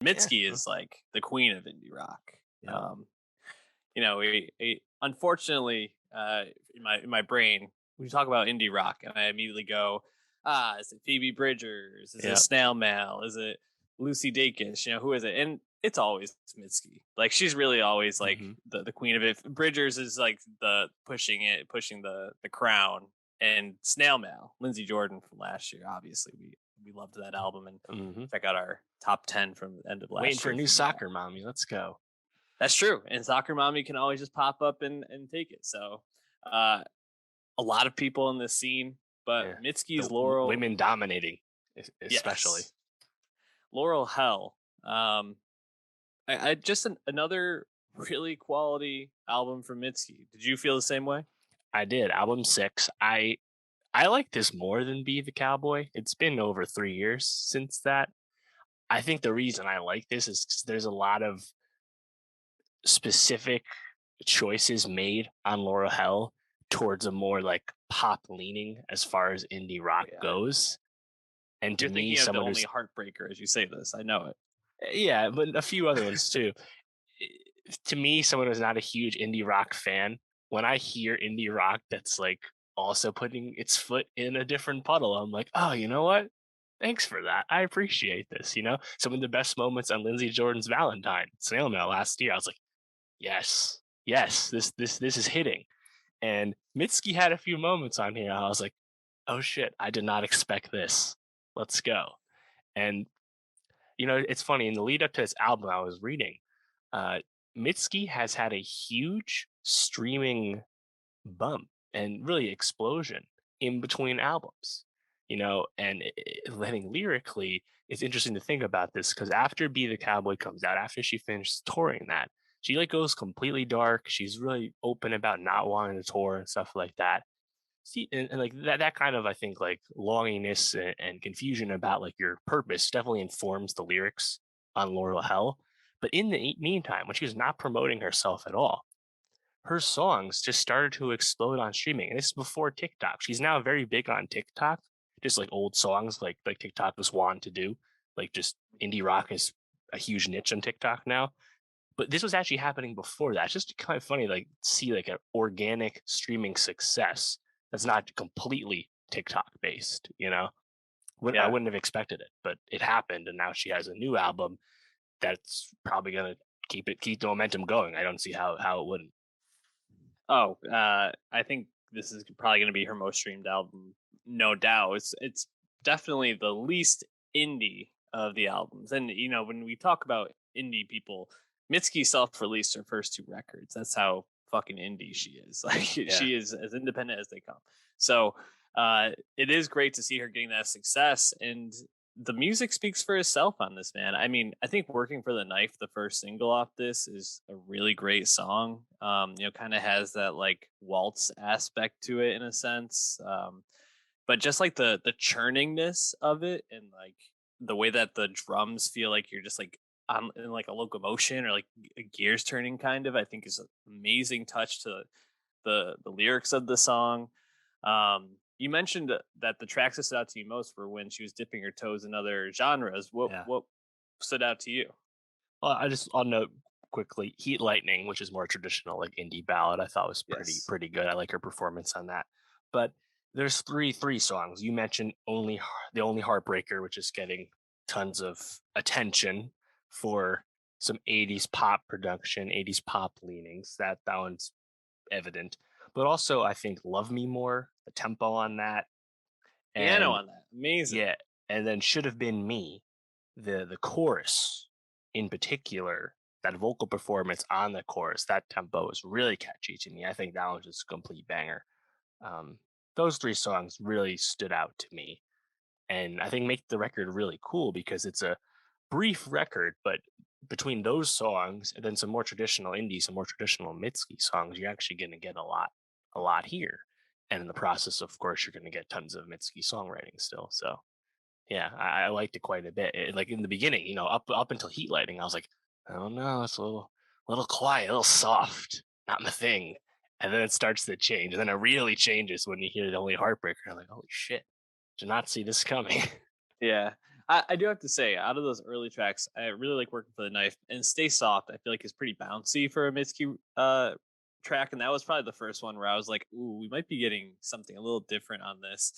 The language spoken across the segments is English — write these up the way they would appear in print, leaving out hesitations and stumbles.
Yeah. Mitski is like the queen of indie rock. Yeah. Unfortunately, in my brain, when you talk about indie rock, and I immediately go, is it Phoebe Bridgers? Is it Yeah. Snail Mail? Is it Lucy Dacus? Who is it? And it's always Mitski. Like she's really always like Mm-hmm. the queen of it. Bridgers is like the pushing the crown, and Snail Mail, Lindsey Jordan from last year. Obviously, we loved that album, and Mm-hmm. check out our top 10 from the end of last Waiting for year. a new soccer mommy. Let's go. That's true. And Soccer Mommy can always just pop up and take it. So uh, a lot of people in this scene, but Yeah. Mitski's The Laurel, women dominating, especially. yes. Laurel Hell. I just another really quality album from Mitski. Did you feel the same way? I did. Album 6. I like this more than Be the Cowboy. It's been over 3 years since that. I think the reason I like this is 'cause there's a lot of specific choices made on Laurel Hell towards a more like pop leaning as far as indie rock Yeah. goes. And to You're me, thinking of the someone only who's heartbreaker as you say this. I know it. yeah, but a few other ones too. To me, someone who's not a huge indie rock fan, when I hear indie rock that's like also putting its foot in a different puddle, I'm like, oh, you know what? Thanks for that. I appreciate this. Some of the best moments on Lindsey Jordan's Valentine, Snail Mail last year, I was like, yes, yes, this is hitting. And Mitski had a few moments on here. I was like, oh shit, I did not expect this. Let's go. And it's funny in the lead up to this album I was reading, uh, Mitski has had a huge streaming bump and really explosion in between albums. And letting lyrically, it's interesting to think about this because after Be the Cowboy comes out, after she finished touring that, she like goes completely dark. She's really open about not wanting to tour and stuff like that. See, and like that kind of I think like longingness and confusion about like your purpose definitely informs the lyrics on Laurel Hell. But in the meantime, when she was not promoting herself at all, her songs just started to explode on streaming. And this is before TikTok. She's now very big on TikTok, just like old songs like TikTok was wanting to do. Like just indie rock is a huge niche on TikTok now. But this was actually happening before that. It's just kind of funny, like see like an organic streaming success that's not completely TikTok based. I Yeah. wouldn't have expected it, but it happened, and now she has a new album that's probably gonna keep the momentum going. I don't see how it wouldn't. Oh, I think this is probably going to be her most streamed album, no doubt. It's definitely the least indie of the albums, and when we talk about indie people, Mitski self-released her first two records. That's how fucking indie she is. Like Yeah, she is as independent as they come. So it is great to see her getting that success, and the music speaks for itself on this, man. I mean, I think Working for the Knife, the first single off this, is a really great song. Kind of has that like waltz aspect to it in a sense. But just like the churningness of it and like the way that the drums feel like you're just like in like a locomotion or like gears turning kind of, I think is an amazing touch to the lyrics of the song. You mentioned that the tracks that stood out to you most were when she was dipping her toes in other genres. What yeah. what stood out to you? Well, I'll note quickly Heat Lightning, which is more traditional like indie ballad. I thought was pretty Yes. pretty good. I like her performance on that. But there's three songs. You mentioned the only Heartbreaker, which is getting tons of attention for some 80s pop production, 80s pop leanings. That one's evident. But also I think Love Me More, the tempo on that, Piano and on that. Amazing. yeah, and then Should Have Been Me, the chorus in particular, that vocal performance on the chorus, that tempo is really catchy to me. I think that one's just a complete banger. Um, those three songs really stood out to me, and I think make the record really cool because it's a brief record, but between those songs and then some more traditional indie, some more traditional Mitski songs, you're actually going to get a lot here. And in the process, of course, you're going to get tons of Mitski songwriting still. So yeah, I liked it quite a bit. Like in the beginning, up until Heat Lighting, I was like, oh no, it's a little quiet, a little soft, not my thing. And then it starts to change, and then it really changes when you hear the only Heartbreaker. I'm like, holy shit, did not see this coming. Yeah. I do have to say, out of those early tracks, I really like Working for the Knife, and Stay Soft, I feel like is pretty bouncy for a Mitski track. And that was probably the first one where I was like, ooh, we might be getting something a little different on this.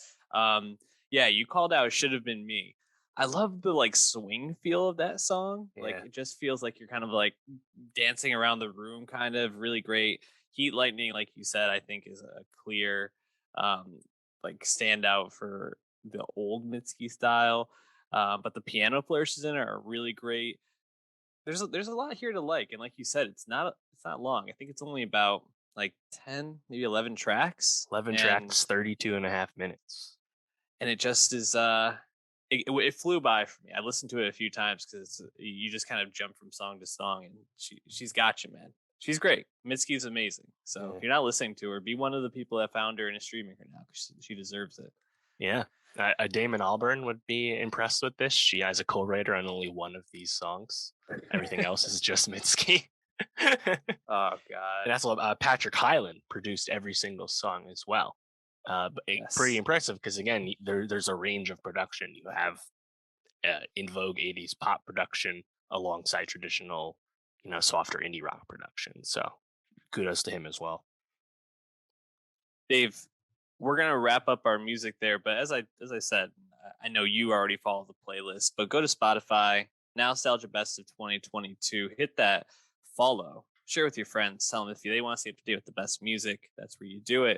Yeah, you called out Should Have Been Me. I love the like swing feel of that song. Like Yeah. it just feels like you're kind of like dancing around the room, kind of really great. Heat Lightning, like you said, I think is a clear um like standout for the old Mitski style. But the piano flourishes in it are really great. There's a lot here to like, and like you said, it's not long. I think it's only about like 10, maybe 11 tracks, 11 tracks, 32 and a half minutes. and it just is. It flew by for me. I listened to it a few times because you just kind of jump from song to song, and she's got you, man. She's great. Mitski's amazing. So Yeah. if you're not listening to her, be one of the people that found her and is streaming her now because she deserves it. Yeah. Damon Albarn would be impressed with this. She has a co-writer on only one of these songs. Everything else is just Mitski. And Oh God, that's what Patrick Hyland produced every single song as well. Pretty yes. impressive because again, there's a range of production. You have in vogue '80s pop production alongside traditional, softer indie rock production. So kudos to him as well. Dave, we're gonna wrap up our music there, but as I said, I know you already follow the playlist, but go to Spotify, Nostalgia Best of 2022, hit that follow, share with your friends, tell them if they want to stay up to date with the best music, that's where you do it.